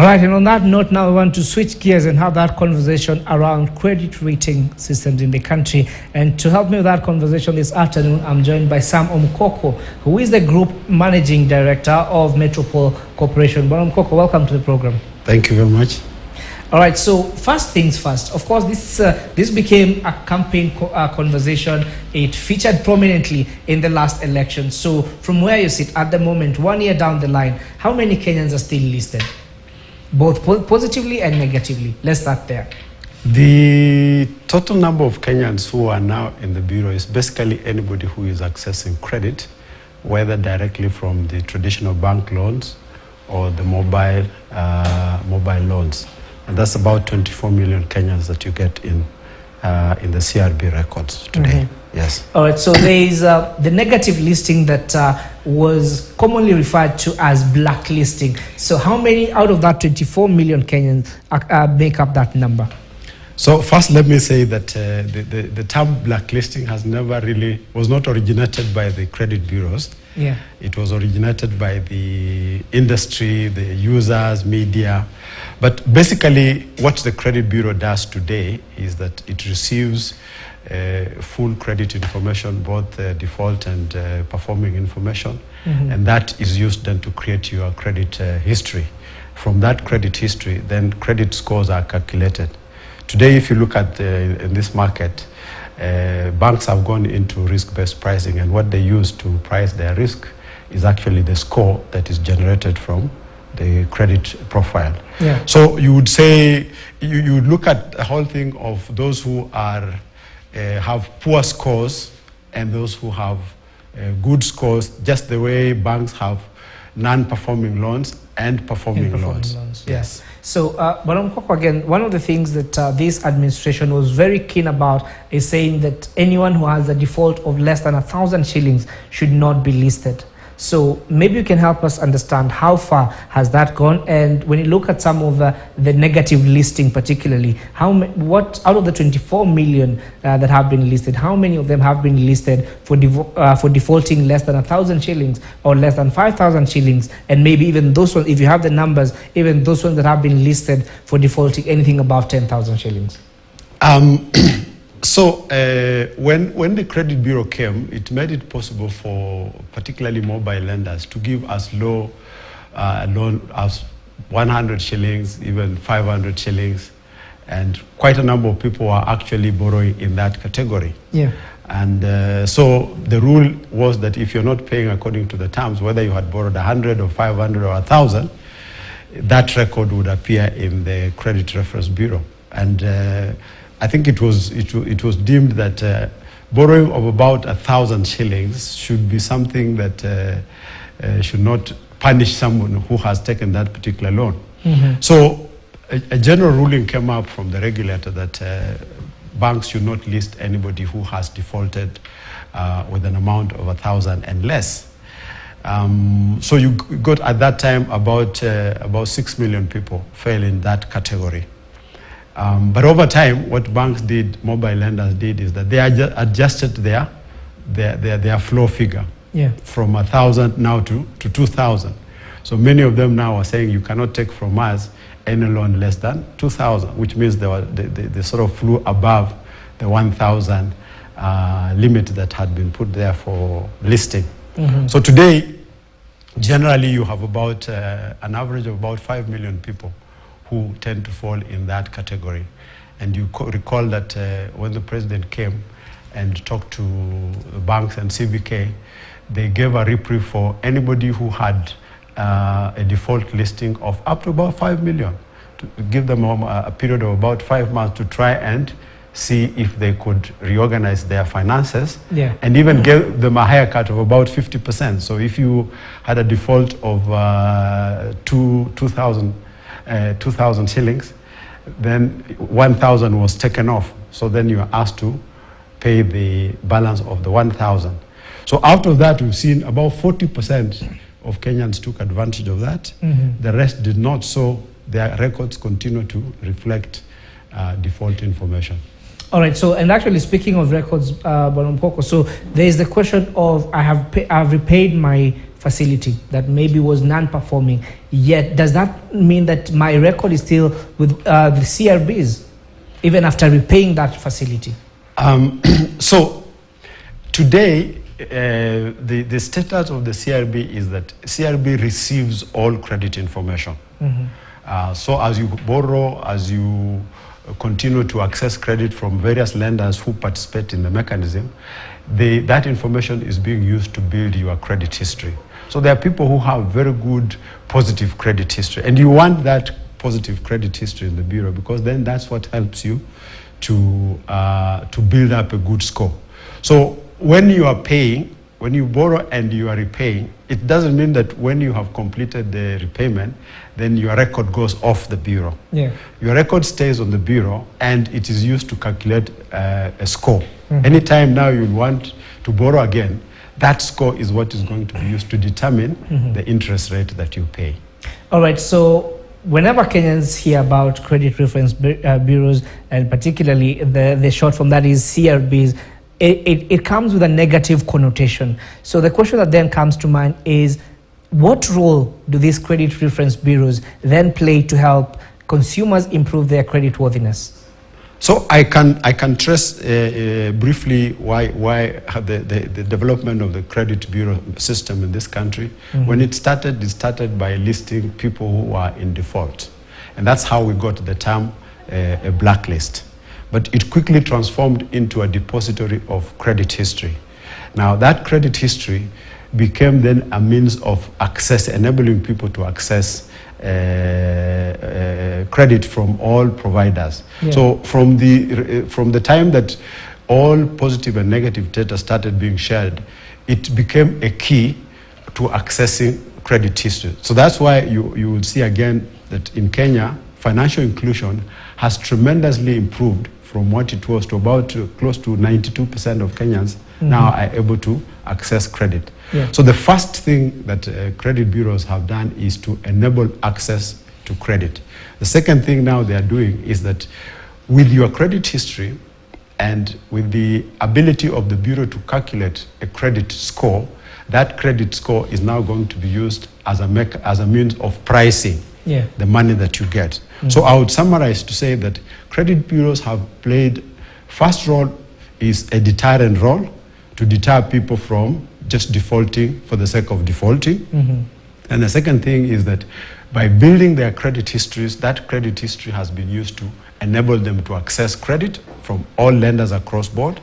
All right, and on that note, now we want to switch gears and have that conversation around credit rating systems in the country. And to help me with that conversation this afternoon, I'm joined by Sam Omukoko, who is the Group Managing Director of Metropole Corporation. But Omukoko, welcome to the program. Thank you very much. All right, so first things first. Of course, this became a campaign conversation. It featured prominently in the last election. So from where you sit at the moment, 1 year down the line, how many Kenyans are still listed? Both positively and negatively. Let's start there. The total number of Kenyans who are now in the Bureau is basically anybody who is accessing credit, whether directly from the traditional bank loans or the mobile loans. And that's about 24 million Kenyans that you get in the CRB records today. Yes. All right, so there is the negative listing that was commonly referred to as blacklisting. So how many out of that 24 million Kenyans make up that number? So first, let me say that the term blacklisting was not originated by the credit bureaus. Yeah. It was originated by the industry, the users, media. But basically, what the credit bureau does today is that it receives full credit information, both default and performing information, and that is used then to create your credit history. From that credit history, then credit scores are calculated. Today, if you look at in this market, banks have gone into risk-based pricing, and what they use to price their risk is actually the score that is generated from the credit profile. Yeah. So you would say, you would look at the whole thing of those who are have poor scores and those who have good scores, just the way banks have non-performing loans and performing loans. Yes. So, but again, one of the things that this administration was very keen about is saying that anyone who has a default of less than 1,000 shillings should not be listed. So maybe you can help us understand how far has that gone, and when you look at some of the negative listing particularly, what out of the 24 million that have been listed, how many of them have been listed for defaulting less than 1,000 shillings or less than 5,000 shillings, and maybe even those ones, if you have the numbers, even those ones that have been listed for defaulting anything above 10,000 shillings? So when the credit bureau came, it made it possible for particularly mobile lenders to give as low loan as 100 shillings, even 500 shillings, and quite a number of people are actually borrowing in that category. Yeah. And so the rule was that if you're not paying according to the terms, whether you had borrowed 100 or 500 or 1,000, that record would appear in the credit reference bureau. And I think it was deemed that borrowing of about 1,000 shillings should be something that should not punish someone who has taken that particular loan. So a general ruling came up from the regulator that banks should not list anybody who has defaulted with an amount of 1,000 and less. So you got at that time about 6 million people fell in that category. But over time, what banks did, mobile lenders did, is that they adjusted their flow figure from 1,000 now to 2,000. So many of them now are saying you cannot take from us any loan less than 2,000, which means they sort of flew above the 1,000 limit that had been put there for listing. So today, generally, you have about an average of about 5 million people who tend to fall in that category. And you recall that when the president came and talked to banks and CBK, they gave a reprieve for anybody who had a default listing of up to about 5 million, to give them a period of about 5 months to try and see if they could reorganize their finances, and even give them a haircut of about 50%. So if you had a default of 2,000 shillings, then 1,000 was taken off. So then you are asked to pay the balance of the 1,000. So out of that, we've seen about 40% of Kenyans took advantage of that. The rest did not. So their records continue to reflect default information. All right. So, and actually speaking of records, Bonum Poko, so there is the question of I have repaid my facility that maybe was non-performing, yet does that mean that my record is still with the CRBs, even after repaying that facility? So today, the status of the CRB is that CRB receives all credit information. So as you borrow, as you continue to access credit from various lenders who participate in the mechanism, that information is being used to build your credit history. So there are people who have very good positive credit history, and you want that positive credit history in the bureau, because then that's what helps you to build up a good score. So when you are paying, when you borrow and you are repaying, it doesn't mean that when you have completed the repayment, then your record goes off the bureau. Yeah. Your record stays on the bureau, and it is used to calculate a score. Anytime now you want to borrow again, that score is what is going to be used to determine the interest rate that you pay. All right, so whenever Kenyans hear about credit reference bureaus, and particularly the short form that is CRBs, it comes with a negative connotation. So the question that then comes to mind is, what role do these credit reference bureaus then play to help consumers improve their credit worthiness? So I can trace briefly why the development of the credit bureau system in this country. When it started by listing people who are in default, and that's how we got the term a blacklist. But it quickly transformed into a depository of credit history. Now that credit history became then a means of access, enabling people to access credit from all providers. Yeah. So from the time that all positive and negative data started being shared, it became a key to accessing credit history. So that's why you will see again that in Kenya, financial inclusion has tremendously improved from what it was to about close to 92% of Kenyans now are able to access credit. Yeah. So the first thing that credit bureaus have done is to enable access to credit. The second thing now they are doing is that with your credit history and with the ability of the bureau to calculate a credit score, that credit score is now going to be used as a means of pricing the money that you get. So I would summarize to say that credit bureaus have played, first role is a deterrent role to deter people from just defaulting for the sake of defaulting. And the second thing is that by building their credit histories, that credit history has been used to enable them to access credit from all lenders across board.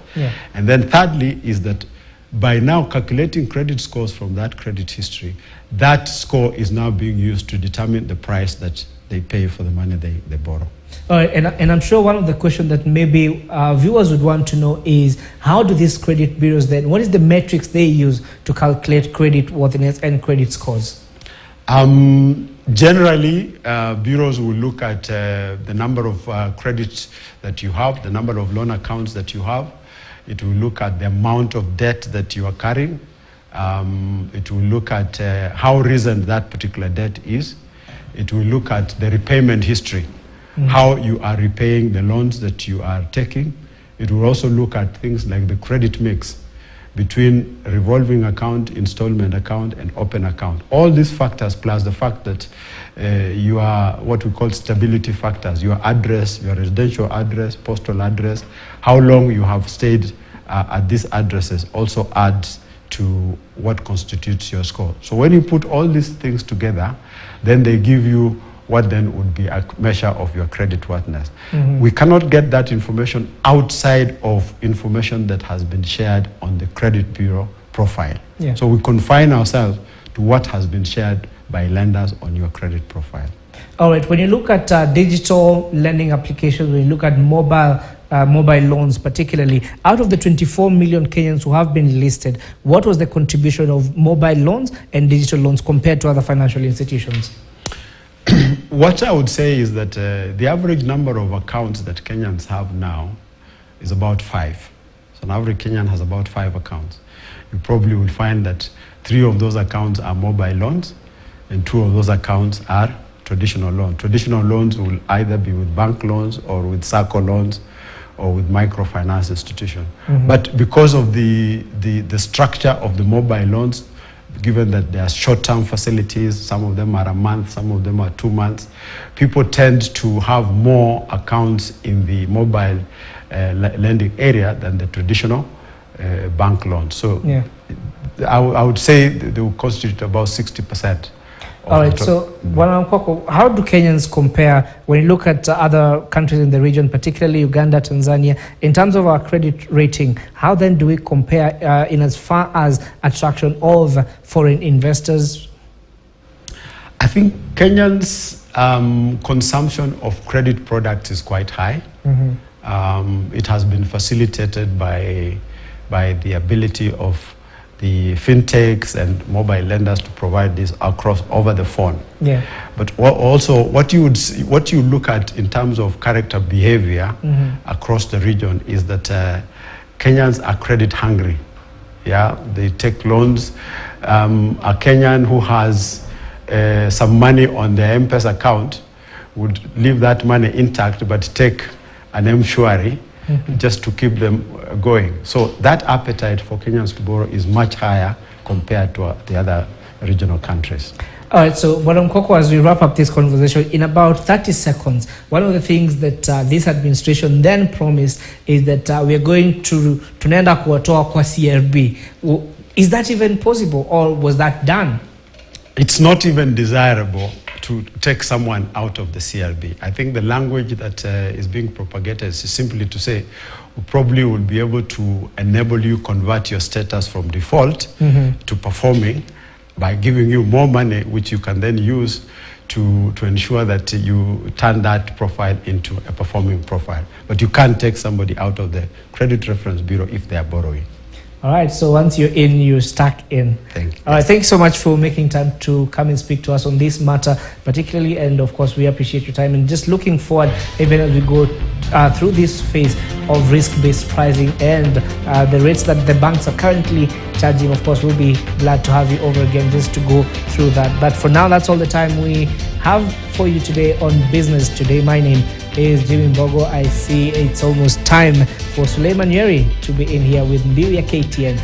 And then thirdly is that by now calculating credit scores from that credit history, that score is now being used to determine the price that they pay for the money they borrow. All right, and I'm sure one of the questions that maybe viewers would want to know is, how do these credit bureaus then, what is the metrics they use to calculate credit worthiness and credit scores? Generally, bureaus will look at the number of credits that you have, the number of loan accounts that you have. It will look at the amount of debt that you are carrying. It will look at how recent that particular debt is. It will look at the repayment history, how you are repaying the loans that you are taking. It will also look at things like the credit mix between revolving account, installment account, and open account. All these factors, plus the fact that you are what we call stability factors, your address, your residential address, postal address, how long you have stayed at these addresses also adds to what constitutes your score. So when you put all these things together, then they give you what then would be a measure of your credit worthiness. We cannot get that information outside of information that has been shared on the credit bureau profile. So we confine ourselves to what has been shared by lenders on your credit profile. All right, when you look at digital lending applications, when you look at mobile loans particularly, out of the 24 million Kenyans who have been listed, what was the contribution of mobile loans and digital loans compared to other financial institutions? What I would say is that the average number of accounts that Kenyans have now is about 5. So an average Kenyan has about 5 accounts. You probably will find that 3 of those accounts are mobile loans and 2 of those accounts are traditional loans. Traditional loans will either be with bank loans or with SACCO loans or with microfinance institution. But because of the structure of the mobile loans, given that there are short-term facilities, some of them are a month, some of them are 2 months, people tend to have more accounts in the mobile lending area than the traditional bank loan. So yeah. I would say they will constitute about 60%. All right, so how do Kenyans compare when you look at other countries in the region, particularly Uganda, Tanzania, in terms of our credit rating? How then do we compare in as far as attraction of foreign investors? I think Kenyans' consumption of credit products is quite high. Mm-hmm. It has been facilitated by the ability of the fintechs and mobile lenders to provide this over the phone. Yeah. But also what you look at in terms of character behavior mm-hmm. across the region is that Kenyans are credit hungry. Yeah, they take loans. A Kenyan who has some money on their M-Pesa account would leave that money intact but take an M-Shwari mm-hmm. just to keep them going. So that appetite for Kenyans to borrow is much higher compared to the other regional countries. All right, so Madam Koko, as we wrap up this conversation, in about 30 seconds, one of the things that this administration then promised is that we are going to nenda kuwatoa kwa CRB. Is that even possible, or was that done? It's not even desirable to take someone out of the CRB. I think the language that is being propagated is simply to say, we probably will be able to enable you convert your status from default mm-hmm. to performing by giving you more money, which you can then use to ensure that you turn that profile into a performing profile. But you can't take somebody out of the Credit Reference Bureau if they are borrowing. All right, so once you're in, you're stuck in. Thank you. All right, thanks so much for making time to come and speak to us on this matter particularly, and of course we appreciate your time and just looking forward even as we go through this phase of risk-based pricing and the rates that the banks are currently charging. Of course, we'll be glad to have you over again just to go through that. But for now, that's all the time we have for you today on Business Today. My name is Jimmy Mbogo. I see it's almost time for Suleiman Yeri to be in here with Mbiu KTN.